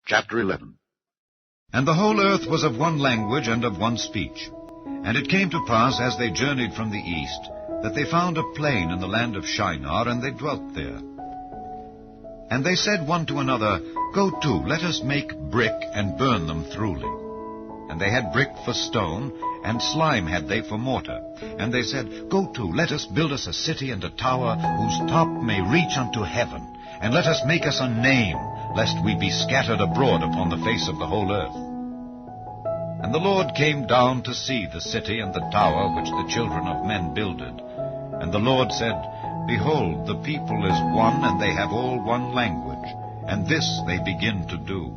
Chapter 11. And the whole earth was of one language and of one speech. And it came to pass, as they journeyed from the east, that they found a plain in the land of Shinar, and they dwelt there. And they said one to another, Go to, let us make brick, and burn them throughly. And they had brick for stone, and slime had they for mortar. And they said, Go to, let us build us a city and a tower, whose top may reach unto heaven, and let us make us a name, lest we be scattered abroad upon the face of the whole earth. And the Lord came down to see the city and the tower which the children of men builded. And the Lord said, Behold, the people is one, and they have all one language, and this they begin to do.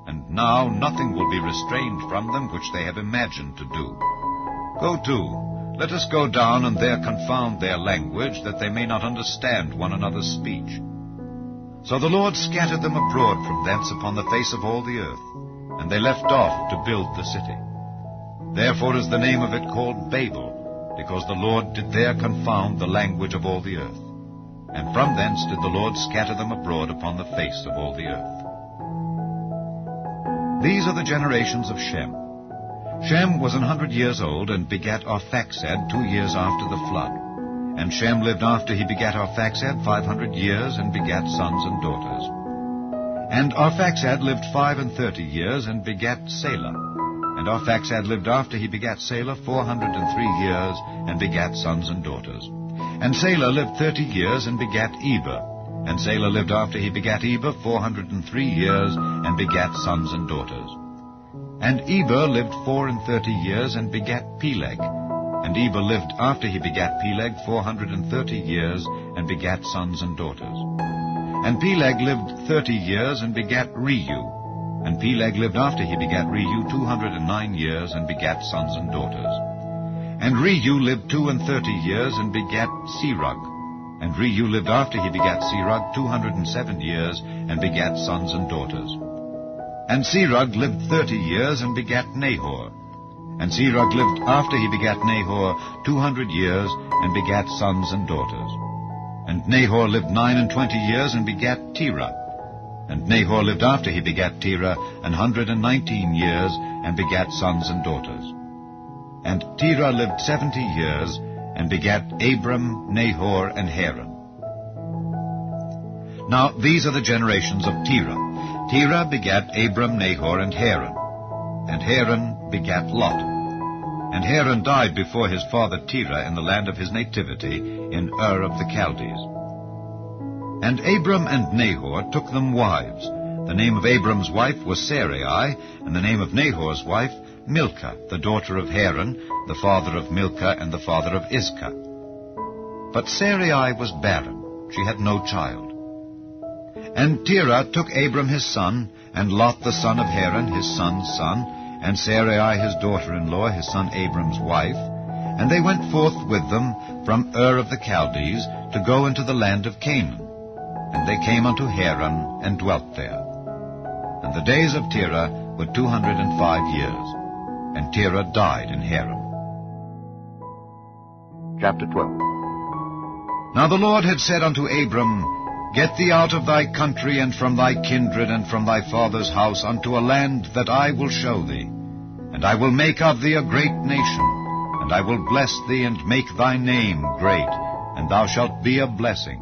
And now nothing will be restrained from them which they have imagined to do. Go to, let us go down and there confound their language, that they may not understand one another's speech. So the Lord scattered them abroad from thence upon the face of all the earth, and they left off to build the city. Therefore is the name of it called Babel, because the Lord did there confound the language of all the earth. And from thence did the Lord scatter them abroad upon the face of all the earth. These are the generations of Shem. Shem was 100 years old, and begat Arphaxad 2 years after the flood. And Shem lived after he begat Arphaxad 500 years, and begat sons and daughters. And Arphaxad lived 35 years, and begat Salah. And Arphaxad lived after he begat Salah 403 years, and begat sons and daughters. And Salah lived 30 years, and begat Eber. And Salah lived after he begat Eber 403 years, and begat sons and daughters. And Eber lived 34 years, and begat Peleg. And Eber lived after he begat Peleg 430 years, and begat sons and daughters. And Peleg lived 30 years, and begat Reu. And Peleg lived after he begat Reu 209 years, and begat sons and daughters. And Reu lived 32 years, and begat Serug. And Reu lived after he begat Serug 207 years, and begat sons and daughters. And Serug lived 30 years, and begat Nahor. And Serug lived after he begat Nahor 200 years, and begat sons and daughters. And Nahor lived 29 years, and begat Terah. And Nahor lived after he begat Terah 119 years, and begat sons and daughters. And Terah lived 70 years, and begat Abram, Nahor, and Haran. Now these are the generations of Terah. Terah begat Abram, Nahor, and Haran. And Haran begat Lot. And Haran died before his father Terah in the land of his nativity, in Ur of the Chaldees. And Abram and Nahor took them wives. The name of Abram's wife was Sarai, and the name of Nahor's wife Milcah, the daughter of Haran, the father of Milcah and the father of Iscah. But Sarai was barren; she had no child. And Terah took Abram his son, and Lot the son of Haran his son's son, and Sarai his daughter-in-law, his son Abram's wife, and they went forth with them from Ur of the Chaldees to go into the land of Canaan. And they came unto Haran, and dwelt there. And the days of Terah were 205 years, and Terah died in Haran. Chapter 12. Now the Lord had said unto Abram, Get thee out of thy country, and from thy kindred, and from thy father's house, unto a land that I will show thee. And I will make of thee a great nation, and I will bless thee, and make thy name great, and thou shalt be a blessing.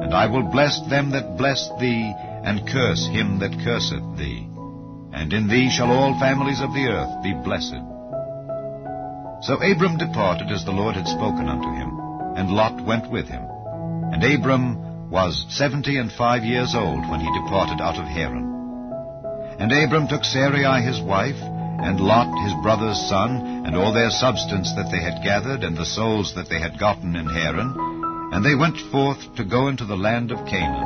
And I will bless them that bless thee, and curse him that curseth thee. And in thee shall all families of the earth be blessed. So Abram departed as the Lord had spoken unto him, and Lot went with him. And Abram was 75 years old when he departed out of Haran. And Abram took Sarai his wife, and Lot his brother's son, and all their substance that they had gathered, and the souls that they had gotten in Haran, and they went forth to go into the land of Canaan.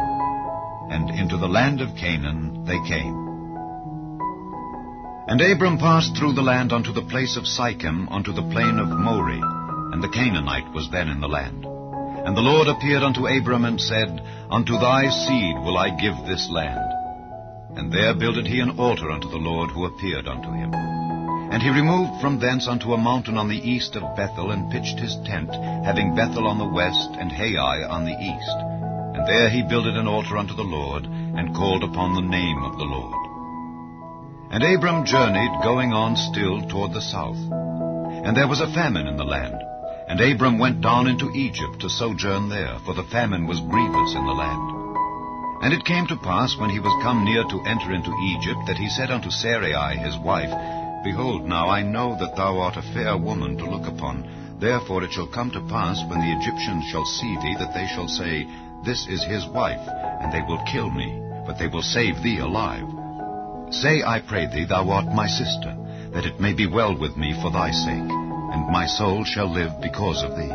And into the land of Canaan they came. And Abram passed through the land unto the place of Sichem, unto the plain of Moreh, and the Canaanite was then in the land. And the Lord appeared unto Abram, and said, Unto thy seed will I give this land. And there builded he an altar unto the Lord who appeared unto him. And he removed from thence unto a mountain on the east of Bethel, and pitched his tent, having Bethel on the west, and Hai on the east. And there he builded an altar unto the Lord, and called upon the name of the Lord. And Abram journeyed, going on still toward the south. And there was a famine in the land. And Abram went down into Egypt to sojourn there, for the famine was grievous in the land. And it came to pass, when he was come near to enter into Egypt, that he said unto Sarai his wife, Behold, now I know that thou art a fair woman to look upon. Therefore it shall come to pass, when the Egyptians shall see thee, that they shall say, This is his wife, and they will kill me, but they will save thee alive. Say, I pray thee, thou art my sister, that it may be well with me for thy sake, and my soul shall live because of thee.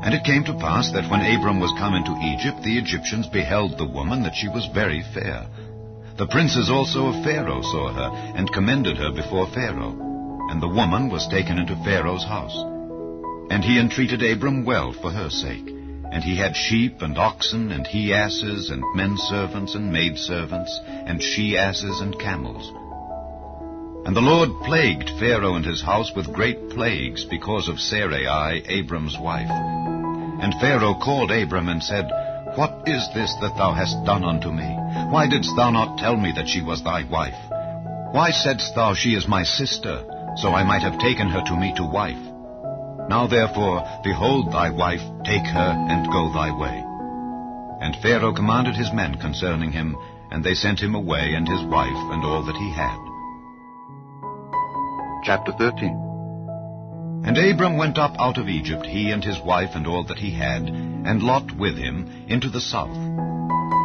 And it came to pass that when Abram was come into Egypt, the Egyptians beheld the woman, that she was very fair. The princes also of Pharaoh saw her, and commended her before Pharaoh. And the woman was taken into Pharaoh's house. And he entreated Abram well for her sake. And he had sheep and oxen, and he-asses, and men-servants, and maidservants, and she-asses, and camels. And the Lord plagued Pharaoh and his house with great plagues, because of Sarai, Abram's wife. And Pharaoh called Abram, and said, What is this that thou hast done unto me? Why didst thou not tell me that she was thy wife? Why saidst thou, She is my sister, so I might have taken her to me to wife? Now therefore, behold thy wife, take her, and go thy way. And Pharaoh commanded his men concerning him, and they sent him away, and his wife, and all that he had. Chapter 13. And Abram went up out of Egypt, he and his wife, and all that he had, and Lot with him, into the south.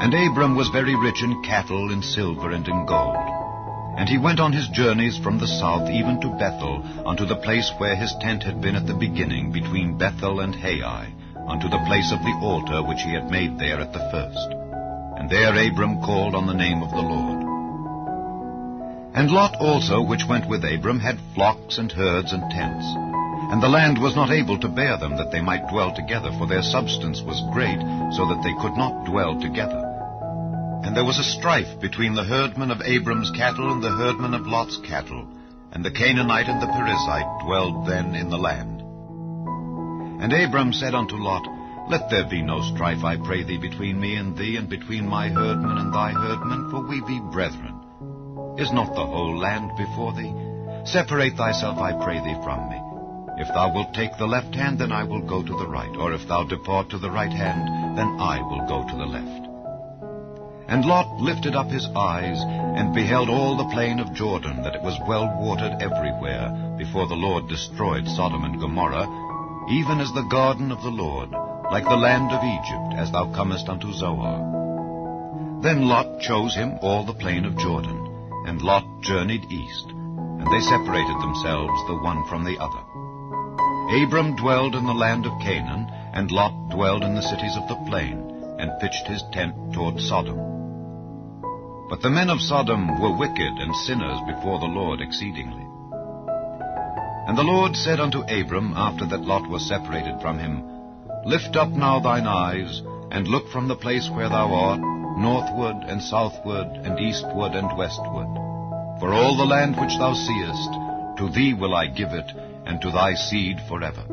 And Abram was very rich in cattle, in silver, and in gold. And he went on his journeys from the south even to Bethel, unto the place where his tent had been at the beginning, between Bethel and Hai, unto the place of the altar which he had made there at the first. And there Abram called on the name of the Lord. And Lot also, which went with Abram, had flocks and herds and tents. And the land was not able to bear them, that they might dwell together, for their substance was great, so that they could not dwell together. And there was a strife between the herdmen of Abram's cattle and the herdmen of Lot's cattle, and the Canaanite and the Perizzite dwelled then in the land. And Abram said unto Lot, Let there be no strife, I pray thee, between me and thee, and between my herdmen and thy herdmen, for we be brethren. Is not the whole land before thee? Separate thyself, I pray thee, from me. If thou wilt take the left hand, then I will go to the right, or if thou depart to the right hand, then I will go to the left. And Lot lifted up his eyes, and beheld all the plain of Jordan, that it was well watered everywhere, before the Lord destroyed Sodom and Gomorrah, even as the garden of the Lord, like the land of Egypt, as thou comest unto Zoar. Then Lot chose him all the plain of Jordan, and Lot journeyed east, and they separated themselves the one from the other. Abram dwelled in the land of Canaan, and Lot dwelled in the cities of the plain, and pitched his tent toward Sodom. But the men of Sodom were wicked and sinners before the Lord exceedingly. And the Lord said unto Abram, after that Lot was separated from him, Lift up now thine eyes, and look from the place where thou art, northward and southward and eastward and westward. For all the land which thou seest, to thee will I give it, and to thy seed forever.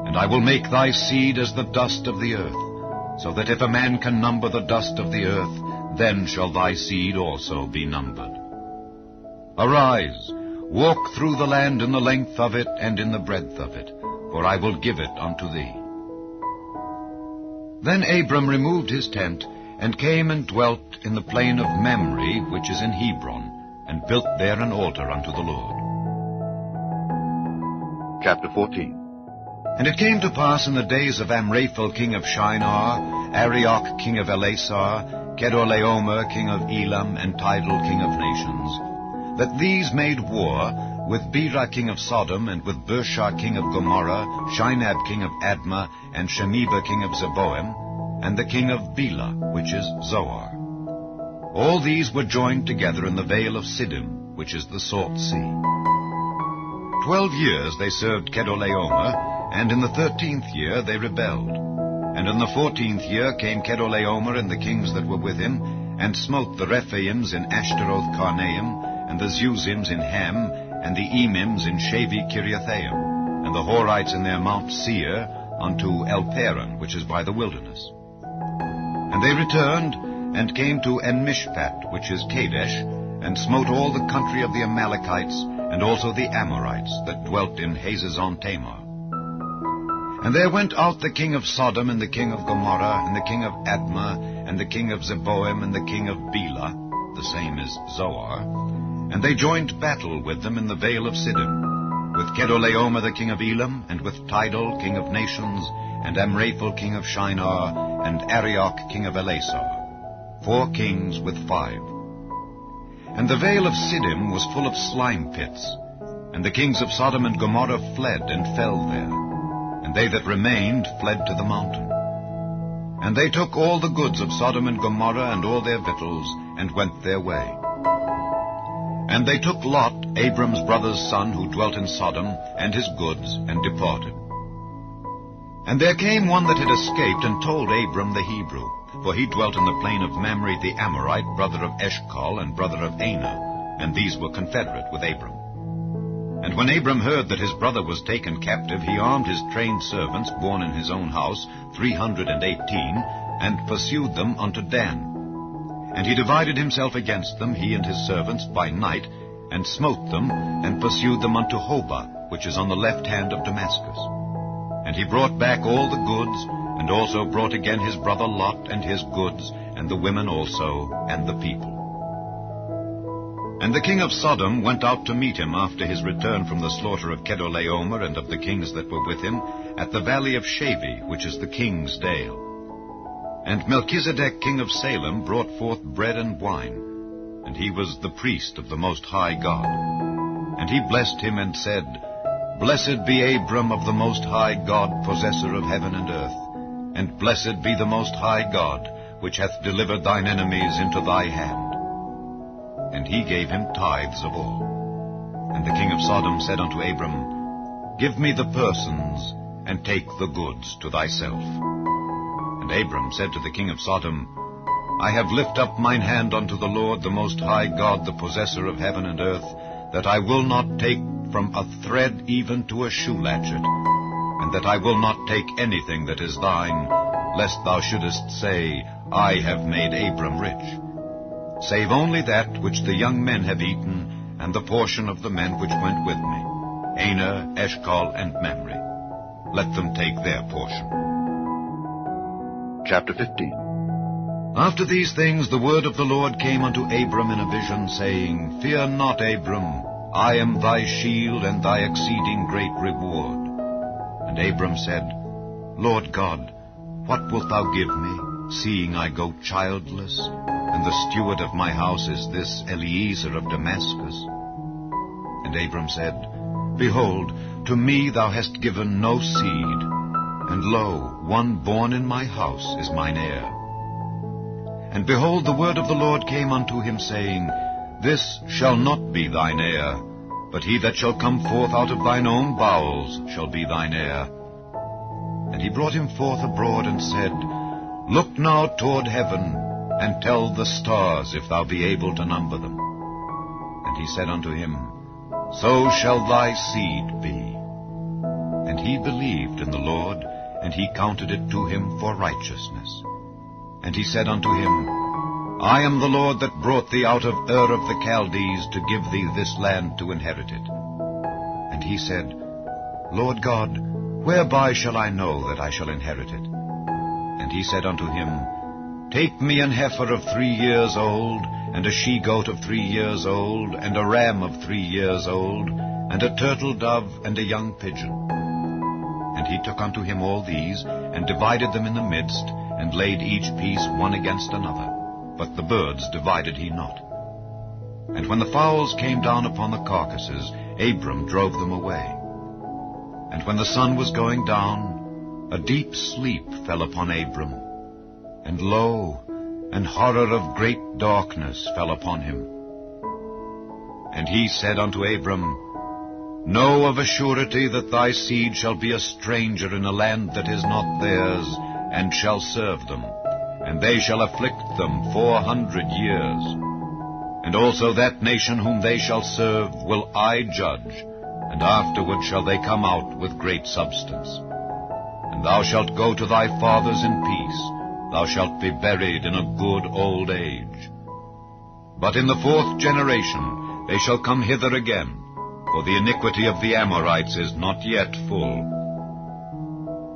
And I will make thy seed as the dust of the earth, so that if a man can number the dust of the earth, then shall thy seed also be numbered. Arise, walk through the land in the length of it and in the breadth of it, for I will give it unto thee. Then Abram removed his tent, and came and dwelt in the plain of Mamre, which is in Hebron, and built there an altar unto the Lord. Chapter 14. And it came to pass in the days of Amraphel king of Shinar, Arioch king of Elasar, Kedorlaomer king of Elam, and Tidal king of nations, that these made war with Bera king of Sodom, and with Bersha king of Gomorrah, Shinab king of Admah, and Shemeba king of Zeboim, and the king of Bela, which is Zoar. All these were joined together in the vale of Siddim, which is the Salt Sea. 12 years they served Kedorlaomer, and in the 13th year they rebelled. And in the 14th year came Kedorlaomer and the kings that were with him, and smote the Rephaims in Ashtaroth Karnaim, and the Zuzims in Ham, and the Emims in Shavi Kiriathaim, and the Horites in their Mount Seir, unto El Paran, which is by the wilderness. And they returned, and came to En-Mishpat, which is Kadesh, and smote all the country of the Amalekites, and also the Amorites, that dwelt in Hazazon-Tamar. And there went out the king of Sodom, and the king of Gomorrah, and the king of Admah, and the king of Zeboim, and the king of Bela, the same is Zoar, and they joined battle with them in the vale of Siddim, with Kedorlaomer the king of Elam, and with Tidal king of nations, and Amraphel king of Shinar, and Arioch king of Elasar, 4 kings with 5. And the vale of Siddim was full of slime pits, and the kings of Sodom and Gomorrah fled and fell there, and they that remained fled to the mountain. And they took all the goods of Sodom and Gomorrah and all their victuals, and went their way. And they took Lot, Abram's brother's son, who dwelt in Sodom, and his goods, and departed. And there came one that had escaped, and told Abram the Hebrew, for he dwelt in the plain of Mamre the Amorite, brother of Eshcol, and brother of Aner, and these were confederate with Abram. And when Abram heard that his brother was taken captive, he armed his trained servants, born in his own house, 318, and pursued them unto Dan. And he divided himself against them, he and his servants, by night, and smote them, and pursued them unto Hobah, which is on the left hand of Damascus. And he brought back all the goods, and also brought again his brother Lot, and his goods, and the women also, and the people. And the king of Sodom went out to meet him after his return from the slaughter of Kedorlaomer and of the kings that were with him, at the valley of Shavi, which is the king's dale. And Melchizedek king of Salem brought forth bread and wine, and he was the priest of the Most High God. And he blessed him and said, Blessed be Abram of the Most High God, possessor of heaven and earth, and blessed be the Most High God, which hath delivered thine enemies into thy hand. And he gave him tithes of all. And the king of Sodom said unto Abram, Give me the persons, and take the goods to thyself. And Abram said to the king of Sodom, I have lifted up mine hand unto the Lord, the Most High God, the possessor of heaven and earth, that I will not take from a thread even to a shoe latchet, and that I will not take anything that is thine, lest thou shouldest say, I have made Abram rich. Save only that which the young men have eaten, and the portion of the men which went with me, Aner, Eshcol, and Mamre. Let them take their portion. Chapter 15. After these things the word of the Lord came unto Abram in a vision, saying, Fear not, Abram, I am thy shield and thy exceeding great reward. And Abram said, Lord God, what wilt thou give me, seeing I go childless, and the steward of my house is this Eliezer of Damascus? And Abram said, Behold, to me thou hast given no seed, and lo, one born in my house is mine heir. And behold, the word of the Lord came unto him, saying, This shall not be thine heir, but he that shall come forth out of thine own bowels shall be thine heir. And he brought him forth abroad, and said, Look now toward heaven, and tell the stars, if thou be able to number them. And he said unto him, So shall thy seed be. And he believed in the Lord, and he counted it to him for righteousness. And he said unto him, I am the Lord that brought thee out of Ur of the Chaldees to give thee this land to inherit it. And he said, Lord God, whereby shall I know that I shall inherit it? And he said unto him, Take me an heifer of 3 years old, and a she-goat of 3 years old, and a ram of 3 years old, and a turtle-dove, and a young pigeon. And he took unto him all these, and divided them in the midst, and laid each piece one against another. But the birds divided he not. And when the fowls came down upon the carcasses, Abram drove them away. And when the sun was going down, a deep sleep fell upon Abram. And lo, an horror of great darkness fell upon him. And he said unto Abram, Know of a surety that thy seed shall be a stranger in a land that is not theirs, and shall serve them, and they shall afflict them 400 years. And also that nation whom they shall serve will I judge, and afterward shall they come out with great substance. And thou shalt go to thy fathers in peace, thou shalt be buried in a good old age. But in the 4th generation they shall come hither again, for the iniquity of the Amorites is not yet full.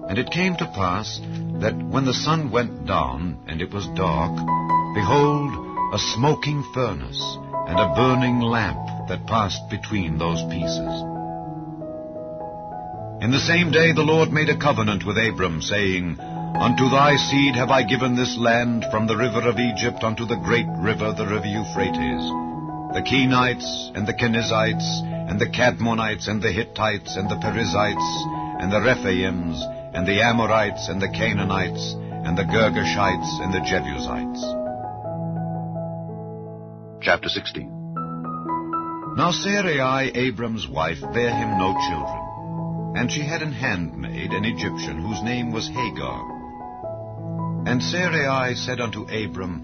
And it came to pass that when the sun went down, and it was dark, behold, a smoking furnace, and a burning lamp that passed between those pieces. In the same day the Lord made a covenant with Abram, saying, Unto thy seed have I given this land, from the river of Egypt unto the great river, the river Euphrates, the Kenites, and the Kenizzites, and the Cadmonites, and the Hittites, and the Perizzites, and the Rephaims, and the Amorites, and the Canaanites, and the Girgashites, and the Jebusites. Chapter 16. Now Sarai, Abram's wife, bare him no children, and she had an handmaid, an Egyptian, whose name was Hagar. And Sarai said unto Abram,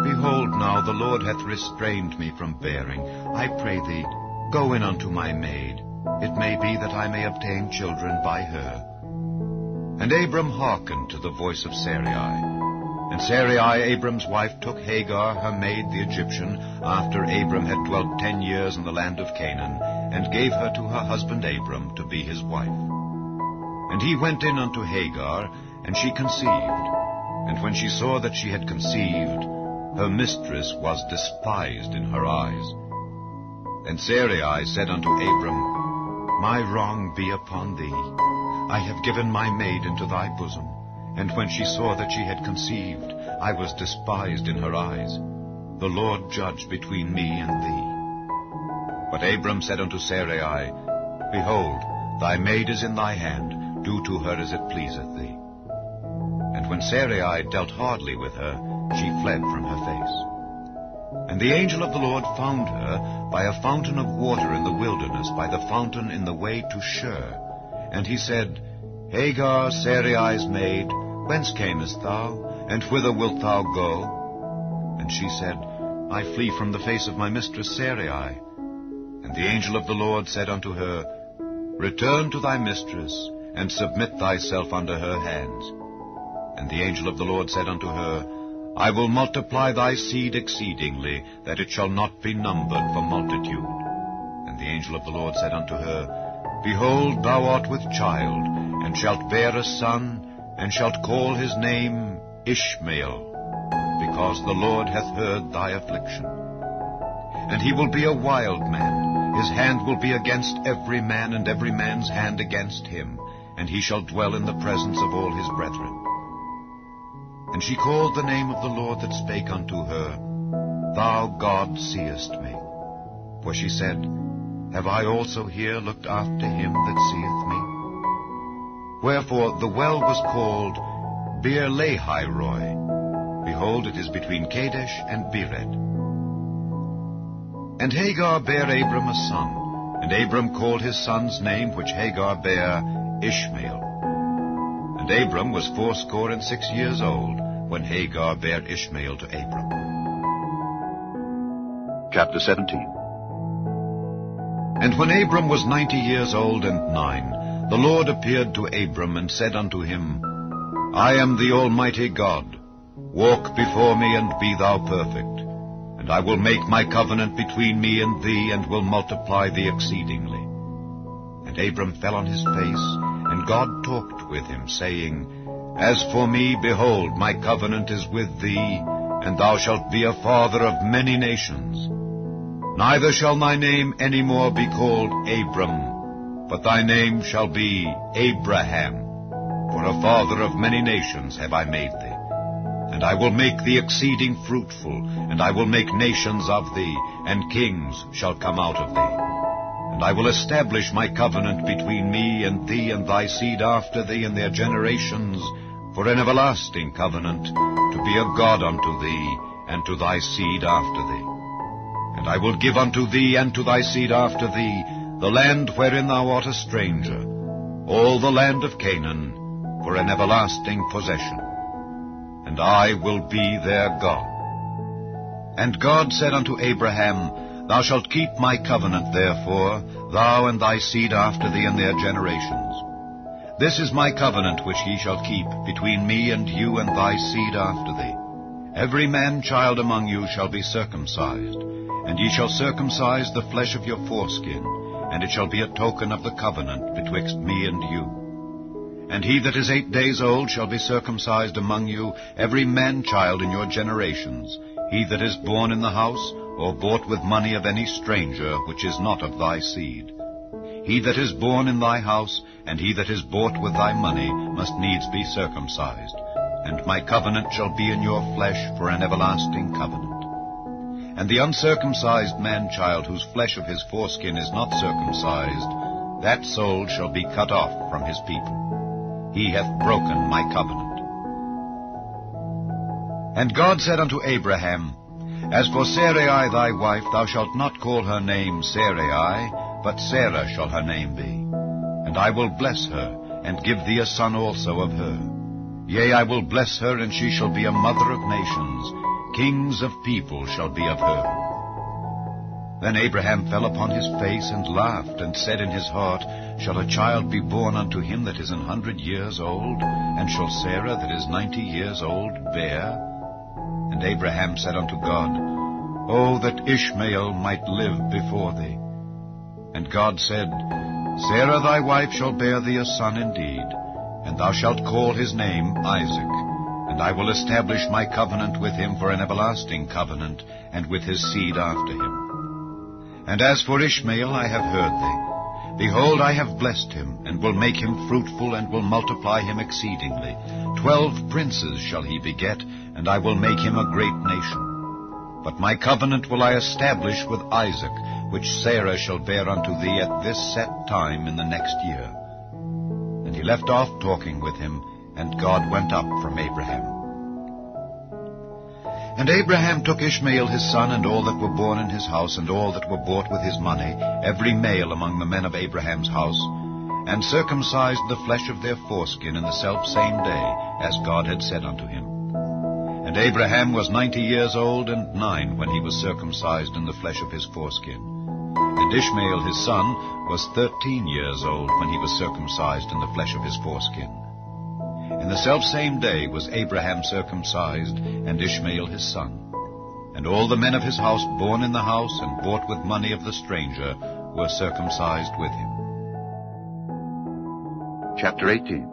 Behold, now the Lord hath restrained me from bearing. I pray thee, go in unto my maid. It may be that I may obtain children by her. And Abram hearkened to the voice of Sarai. And Sarai, Abram's wife, took Hagar, her maid, the Egyptian, after Abram had dwelt 10 years in the land of Canaan, and gave her to her husband Abram to be his wife. And he went in unto Hagar, and she conceived. And when she saw that she had conceived, her mistress was despised in her eyes. And Sarai said unto Abram, My wrong be upon thee. I have given my maid into thy bosom. And when she saw that she had conceived, I was despised in her eyes. The Lord judge between me and thee. But Abram said unto Sarai, Behold, thy maid is in thy hand, do to her as it pleaseth thee. And when Sarai dealt hardly with her, she fled from her face. And the angel of the Lord found her by a fountain of water in the wilderness, by the fountain in the way to Shur. And he said, Hagar, Sarai's maid, whence camest thou, and whither wilt thou go? And she said, I flee from the face of my mistress Sarai. And the angel of the Lord said unto her, Return to thy mistress, and submit thyself under her hands. And the angel of the Lord said unto her, I will multiply thy seed exceedingly, that it shall not be numbered for multitude. And the angel of the Lord said unto her, Behold, thou art with child, and shalt bear a son, and shalt call his name Ishmael, because the Lord hath heard thy affliction. And he will be a wild man, his hand will be against every man, and every man's hand against him, and he shall dwell in the presence of all his brethren. And she called the name of the Lord that spake unto her, Thou God seest me. For she said, Have I also here looked after him that seeth me? Wherefore the well was called Beer-lahai-roi. Behold, it is between Kadesh and Bered. And Hagar bare Abram a son, and Abram called his son's name, which Hagar bare, Ishmael. And Abram was 86 years old, when Hagar bare Ishmael to Abram. Chapter 17. And when Abram was 90 years old and 9, the Lord appeared to Abram and said unto him, I am the Almighty God. Walk before me, and be thou perfect. And I will make my covenant between me and thee, and will multiply thee exceedingly. And Abram fell on his face, and God talked with him, saying, As for me, behold, my covenant is with thee, and thou shalt be a father of many nations. Neither shall thy name any more be called Abram, but thy name shall be Abraham. For a father of many nations have I made thee. And I will make thee exceeding fruitful, and I will make nations of thee, and kings shall come out of thee. And I will establish my covenant between me and thee and thy seed after thee in their generations, for an everlasting covenant, to be a God unto thee, and to thy seed after thee. And I will give unto thee and to thy seed after thee the land wherein thou art a stranger, all the land of Canaan, for an everlasting possession. And I will be their God. And God said unto Abraham, Thou shalt keep my covenant, therefore, thou and thy seed after thee in their generations. This is my covenant which ye shall keep between me and you and thy seed after thee. Every man-child among you shall be circumcised, and ye shall circumcise the flesh of your foreskin, and it shall be a token of the covenant betwixt me and you. And he that is 8 days old shall be circumcised among you, every man-child in your generations, he that is born in the house, or bought with money of any stranger, which is not of thy seed. He that is born in thy house, and he that is bought with thy money, must needs be circumcised. And my covenant shall be in your flesh for an everlasting covenant. And the uncircumcised man-child, whose flesh of his foreskin is not circumcised, that soul shall be cut off from his people. He hath broken my covenant. And God said unto Abraham, As for Sarai thy wife, thou shalt not call her name Sarai, but Sarah shall her name be. And I will bless her, and give thee a son also of her. Yea, I will bless her, and she shall be a mother of nations. Kings of people shall be of her. Then Abraham fell upon his face, and laughed, and said in his heart, Shall a child be born unto him that is 100 years old? And shall Sarah that is 90 years old bear? And Abraham said unto God, O that Ishmael might live before thee. And God said, Sarah thy wife shall bear thee a son indeed, and thou shalt call his name Isaac. And I will establish my covenant with him for an everlasting covenant, and with his seed after him. And as for Ishmael, I have heard thee. Behold, I have blessed him, and will make him fruitful, and will multiply him exceedingly. 12 princes shall he beget, and I will make him a great nation. But my covenant will I establish with Isaac, which Sarah shall bear unto thee at this set time in the next year. And he left off talking with him, and God went up from Abraham. And Abraham took Ishmael his son, and all that were born in his house, and all that were bought with his money, every male among the men of Abraham's house, and circumcised the flesh of their foreskin in the selfsame day, as God had said unto him. And Abraham was 90 years old and 9 when he was circumcised in the flesh of his foreskin. And Ishmael his son was 13 years old when he was circumcised in the flesh of his foreskin. In the selfsame day was Abraham circumcised, and Ishmael his son. And all the men of his house born in the house, and bought with money of the stranger, were circumcised with him. Chapter 18.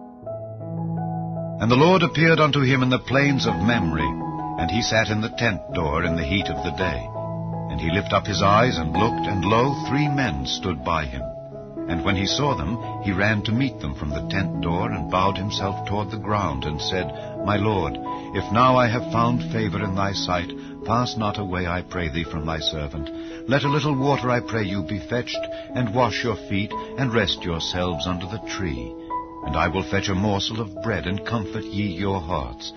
And the Lord appeared unto him in the plains of Mamre, and he sat in the tent door in the heat of the day. And he lifted up his eyes, and looked, and lo, 3 men stood by him. And when he saw them, he ran to meet them from the tent door, and bowed himself toward the ground, and said, My Lord, if now I have found favor in thy sight, pass not away, I pray thee, from thy servant. Let a little water, I pray you, be fetched, and wash your feet, and rest yourselves under the tree. And I will fetch a morsel of bread, and comfort ye your hearts.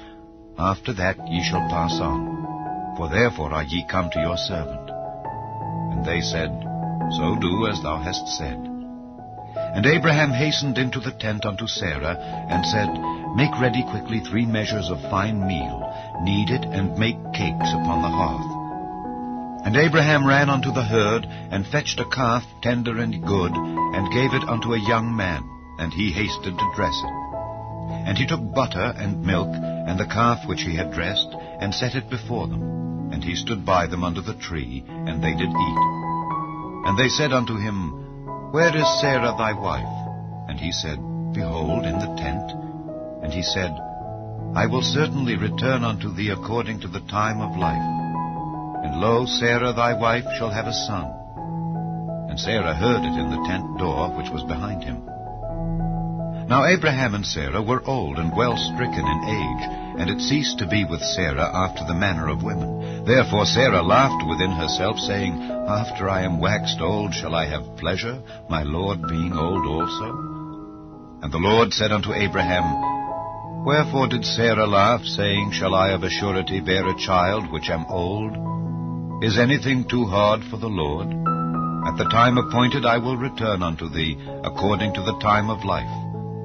After that ye shall pass on, for therefore are ye come to your servant. And they said, So do as thou hast said. And Abraham hastened into the tent unto Sarah, and said, Make ready quickly 3 measures of fine meal, knead it, and make cakes upon the hearth. And Abraham ran unto the herd, and fetched a calf tender and good, and gave it unto a young man, and he hasted to dress it. And he took butter and milk, and the calf which he had dressed, and set it before them. And he stood by them under the tree, and they did eat. And they said unto him, Where is Sarah thy wife? And he said, Behold, in the tent. And he said, I will certainly return unto thee according to the time of life. And lo, Sarah thy wife shall have a son. And Sarah heard it in the tent door which was behind him. Now Abraham and Sarah were old and well stricken in age, and it ceased to be with Sarah after the manner of women. Therefore Sarah laughed within herself, saying, After I am waxed old shall I have pleasure, my Lord being old also? And the Lord said unto Abraham, Wherefore did Sarah laugh, saying, Shall I of a surety bear a child which am old? Is anything too hard for the Lord? At the time appointed I will return unto thee, according to the time of life,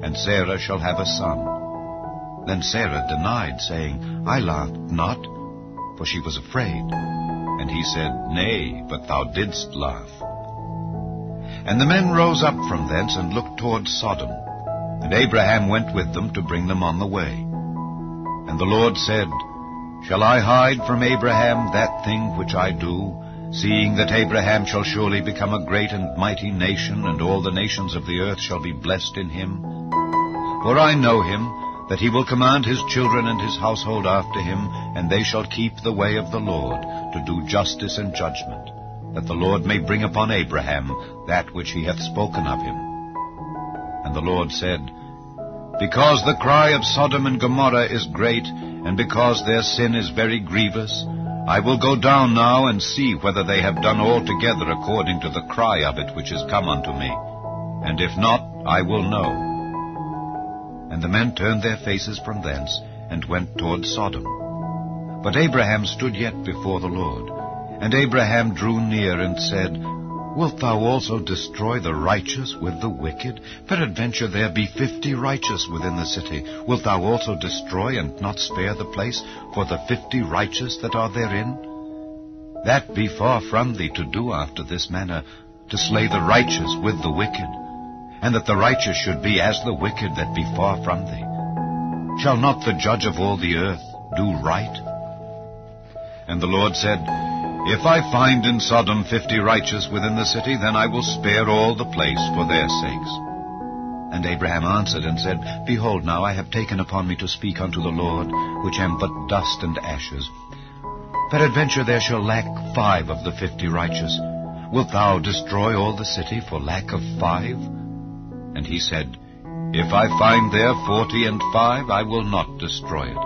and Sarah shall have a son. Then Sarah denied, saying, I laughed not, for she was afraid. And he said, Nay, but thou didst laugh. And the men rose up from thence, and looked toward Sodom. And Abraham went with them to bring them on the way. And the Lord said, Shall I hide from Abraham that thing which I do, seeing that Abraham shall surely become a great and mighty nation, and all the nations of the earth shall be blessed in him? For I know him, that he will command his children and his household after him, and they shall keep the way of the Lord, to do justice and judgment, that the Lord may bring upon Abraham that which he hath spoken of him. And the Lord said, Because the cry of Sodom and Gomorrah is great, and because their sin is very grievous, I will go down now and see whether they have done altogether according to the cry of it which is come unto me. And if not, I will know. And the men turned their faces from thence, and went toward Sodom. But Abraham stood yet before the Lord. And Abraham drew near and said, Wilt thou also destroy the righteous with the wicked? Peradventure there be 50 righteous within the city. Wilt thou also destroy and not spare the place for the 50 righteous that are therein? That be far from thee to do after this manner, to slay the righteous with the wicked, and that the righteous should be as the wicked that be far from thee. Shall not the judge of all the earth do right? And the Lord said, If I find in Sodom 50 righteous within the city, then I will spare all the place for their sakes. And Abraham answered and said, Behold, now I have taken upon me to speak unto the Lord, which am but dust and ashes. Peradventure there shall lack 5 of the 50 righteous. Wilt thou destroy all the city for lack of 5? And he said, If I find there 40 and 5, I will not destroy it.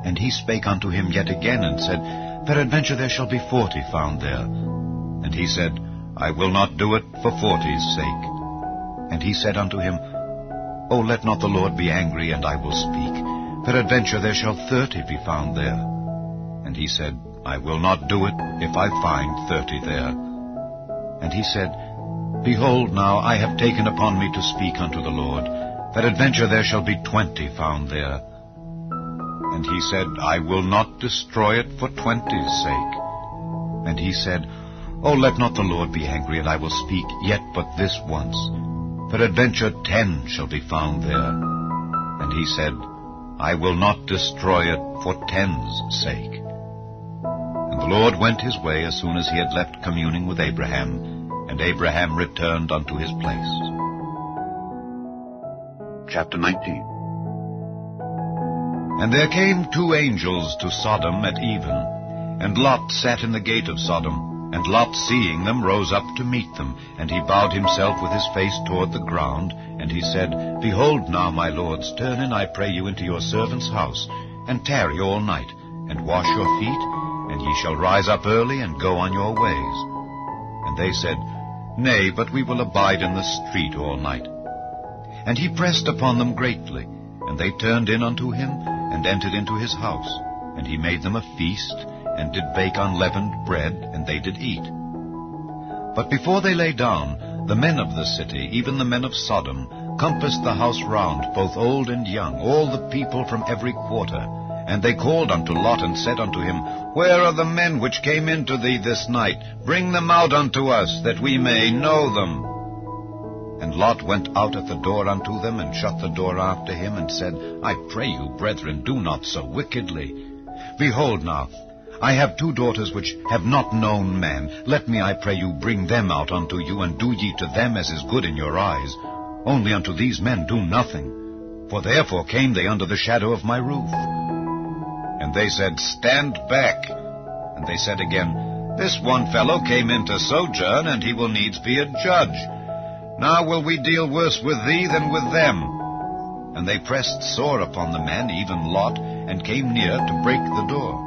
And he spake unto him yet again, and said, Peradventure there shall be 40 found there. And he said, I will not do it for 40's sake. And he said unto him, O let not the Lord be angry, and I will speak. Peradventure there shall 30 be found there. And he said, I will not do it if I find 30 there. And he said, Behold, now I have taken upon me to speak unto the Lord. Peradventure there shall be 20 found there. And he said, I will not destroy it for 20's sake. And he said, O let not the Lord be angry, and I will speak yet but this once. Peradventure 10 shall be found there. And he said, I will not destroy it for 10's sake. And the Lord went his way as soon as he had left communing with Abraham, and Abraham returned unto his place. Chapter 19. And there came 2 angels to Sodom at even, and Lot sat in the gate of Sodom. And Lot, seeing them, rose up to meet them, and he bowed himself with his face toward the ground. And he said, Behold now, my lords, turn in, I pray you, into your servant's house, and tarry all night, and wash your feet, and ye shall rise up early, and go on your ways. And they said, Nay, but we will abide in the street all night. And he pressed upon them greatly, and they turned in unto him, and entered into his house. And he made them a feast, and did bake unleavened bread, and they did eat. But before they lay down, the men of the city, even the men of Sodom, compassed the house round, both old and young, all the people from every quarter. And they called unto Lot, and said unto him, Where are the men which came into thee this night? Bring them out unto us, that we may know them. And Lot went out at the door unto them, and shut the door after him, and said, I pray you, brethren, do not so wickedly. Behold now, I have 2 daughters which have not known man. Let me, I pray you, bring them out unto you, and do ye to them as is good in your eyes. Only unto these men do nothing. For therefore came they under the shadow of my roof. And they said, Stand back. And they said again, This one fellow came in to sojourn, and he will needs be a judge. Now will we deal worse with thee than with them. And they pressed sore upon the men, even Lot, and came near to break the door.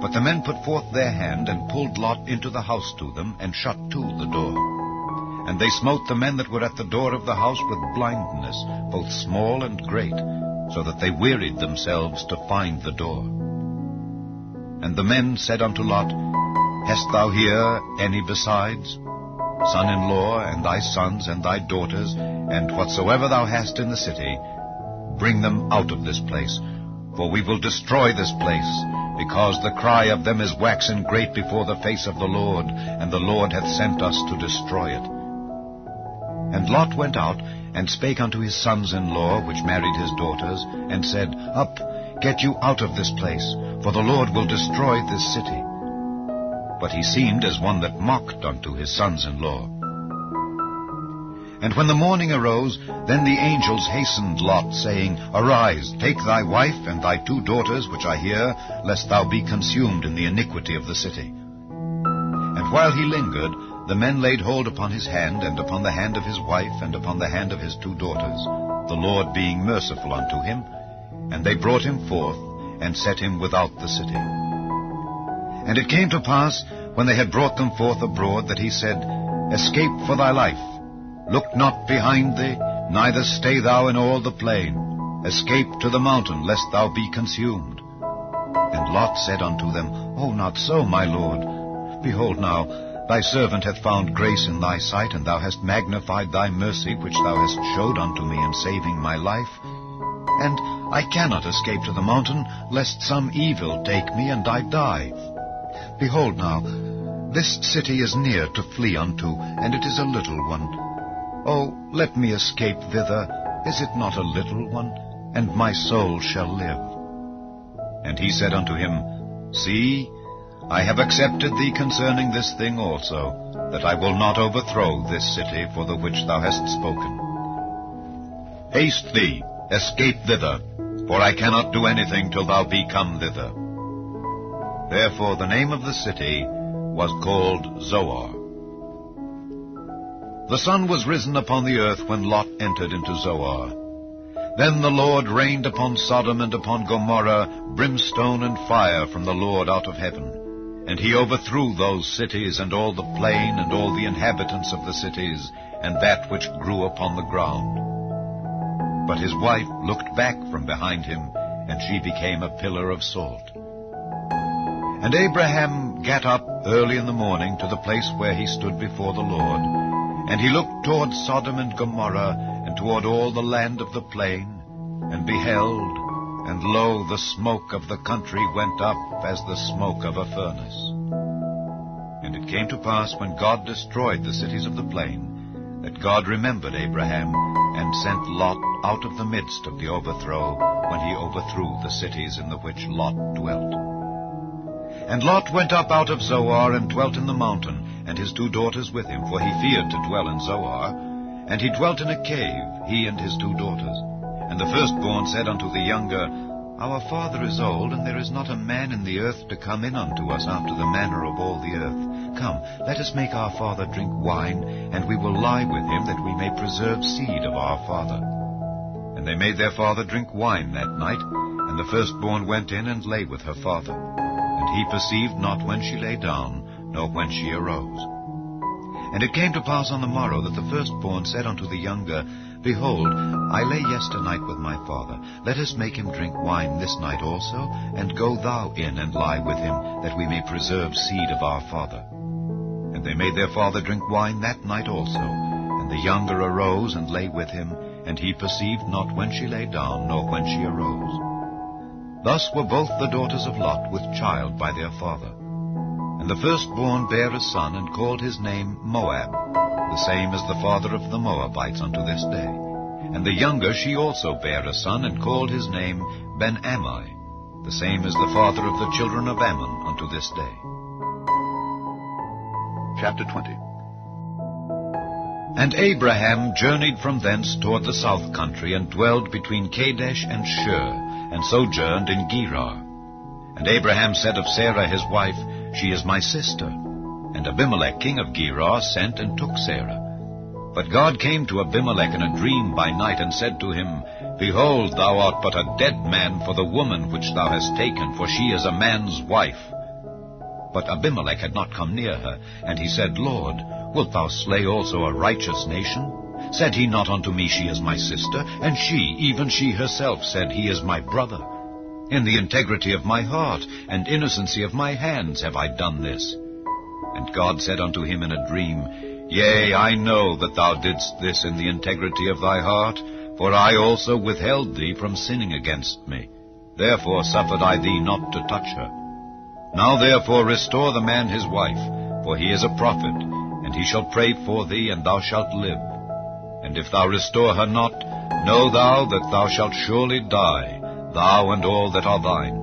But the men put forth their hand, and pulled Lot into the house to them, and shut to the door. And they smote the men that were at the door of the house with blindness, both small and great, so that they wearied themselves to find the door. And the men said unto Lot, Hast thou here any besides? Son-in-law, and thy sons, and thy daughters, and whatsoever thou hast in the city, bring them out of this place, for we will destroy this place, because the cry of them is waxen great before the face of the Lord, and the Lord hath sent us to destroy it. And Lot went out, and spake unto his sons-in-law, which married his daughters, and said, Up, get you out of this place, for the Lord will destroy this city. But he seemed as one that mocked unto his sons-in-law. And when the morning arose, then the angels hastened Lot, saying, Arise, take thy wife and thy 2 daughters, which are here, lest thou be consumed in the iniquity of the city. And while he lingered, the men laid hold upon his hand, and upon the hand of his wife, and upon the hand of his 2 daughters, the Lord being merciful unto him. And they brought him forth, and set him without the city. And it came to pass, when they had brought them forth abroad, that he said, Escape for thy life. Look not behind thee, neither stay thou in all the plain. Escape to the mountain, lest thou be consumed. And Lot said unto them, O not so, my lord. Behold now, thy servant hath found grace in thy sight, and thou hast magnified thy mercy, which thou hast showed unto me in saving my life. And I cannot escape to the mountain, lest some evil take me, and I die. Behold now, this city is near to flee unto, and it is a little one. Oh, let me escape thither. Is it not a little one? And my soul shall live. And he said unto him, See, I have accepted thee concerning this thing also, that I will not overthrow this city for the which thou hast spoken. Haste thee, escape thither, for I cannot do anything till thou be come thither. Therefore the name of the city was called Zoar. The sun was risen upon the earth when Lot entered into Zoar. Then the Lord rained upon Sodom and upon Gomorrah brimstone and fire from the Lord out of heaven. And he overthrew those cities, and all the plain, and all the inhabitants of the cities, and that which grew upon the ground. But his wife looked back from behind him, and she became a pillar of salt. And Abraham gat up early in the morning to the place where he stood before the Lord. And he looked toward Sodom and Gomorrah, and toward all the land of the plain, and beheld, and lo, the smoke of the country went up as the smoke of a furnace. And it came to pass, when God destroyed the cities of the plain, that God remembered Abraham, and sent Lot out of the midst of the overthrow, when he overthrew the cities in the which Lot dwelt. And Lot went up out of Zoar, and dwelt in the mountain, and his 2 daughters with him, for he feared to dwell in Zoar. And he dwelt in a cave, he and his 2 daughters. And the firstborn said unto the younger, Our father is old, and there is not a man in the earth to come in unto us after the manner of all the earth. Come, let us make our father drink wine, and we will lie with him, that we may preserve seed of our father. And they made their father drink wine that night, and the firstborn went in and lay with her father. And he perceived not when she lay down, nor when she arose. And it came to pass on the morrow that the firstborn said unto the younger, Behold, I lay yesternight with my father. Let us make him drink wine this night also, and go thou in and lie with him, that we may preserve seed of our father. And they made their father drink wine that night also. And the younger arose and lay with him, and he perceived not when she lay down, nor when she arose. Thus were both the daughters of Lot with child by their father. And the firstborn bare a son, and called his name Moab, the same as the father of the Moabites unto this day. And the younger she also bare a son, and called his name Ben-Ammi, the same as the father of the children of Ammon unto this day. Chapter 20. And Abraham journeyed from thence toward the south country, and dwelled between Kadesh and Shur, and sojourned in Gerar. And Abraham said of Sarah his wife, She is my sister. And Abimelech king of Gerar sent and took Sarah. But God came to Abimelech in a dream by night, and said to him, Behold, thou art but a dead man for the woman which thou hast taken, for she is a man's wife. But Abimelech had not come near her, and he said, Lord, wilt thou slay also a righteous nation? Said he not unto me, She is my sister? And she, even she herself, said, He is my brother. In the integrity of my heart and innocency of my hands have I done this. And God said unto him in a dream, Yea, I know that thou didst this in the integrity of thy heart, for I also withheld thee from sinning against me. Therefore suffered I thee not to touch her. Now therefore restore the man his wife, for he is a prophet, and he shall pray for thee, and thou shalt live. And if thou restore her not, know thou that thou shalt surely die, thou and all that are thine.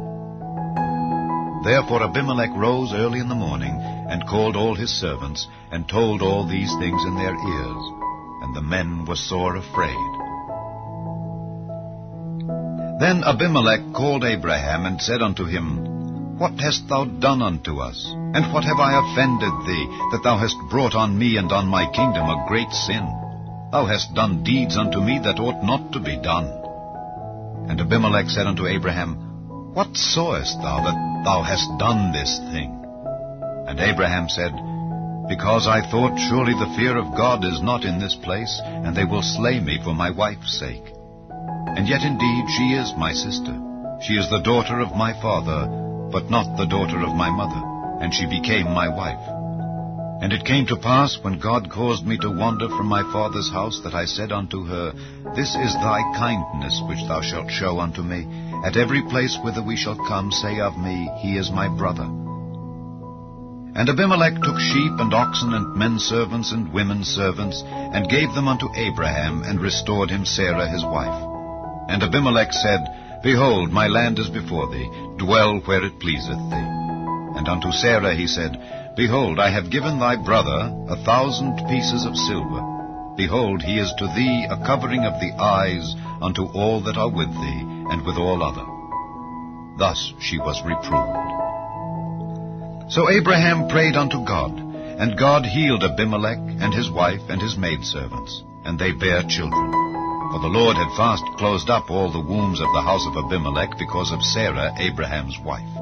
Therefore Abimelech rose early in the morning, and called all his servants, and told all these things in their ears. And the men were sore afraid. Then Abimelech called Abraham, and said unto him, What hast thou done unto us? And what have I offended thee, that thou hast brought on me and on my kingdom a great sin? Thou hast done deeds unto me that ought not to be done. And Abimelech said unto Abraham, What sawest thou that thou hast done this thing? And Abraham said, Because I thought, surely the fear of God is not in this place, and they will slay me for my wife's sake. And yet indeed she is my sister. She is the daughter of my father, but not the daughter of my mother, and she became my wife. And it came to pass, when God caused me to wander from my father's house, that I said unto her, This is thy kindness which thou shalt show unto me. At every place whither we shall come, say of me, He is my brother. And Abimelech took sheep and oxen and men servants and women servants, and gave them unto Abraham, and restored him Sarah his wife. And Abimelech said, Behold, my land is before thee, dwell where it pleaseth thee. And unto Sarah he said, Behold, I have given thy brother 1,000 pieces of silver. Behold, he is to thee a covering of the eyes unto all that are with thee, and with all other. Thus she was reproved. So Abraham prayed unto God, and God healed Abimelech and his wife and his maidservants, and they bare children. For the Lord had fast closed up all the wombs of the house of Abimelech because of Sarah, Abraham's wife.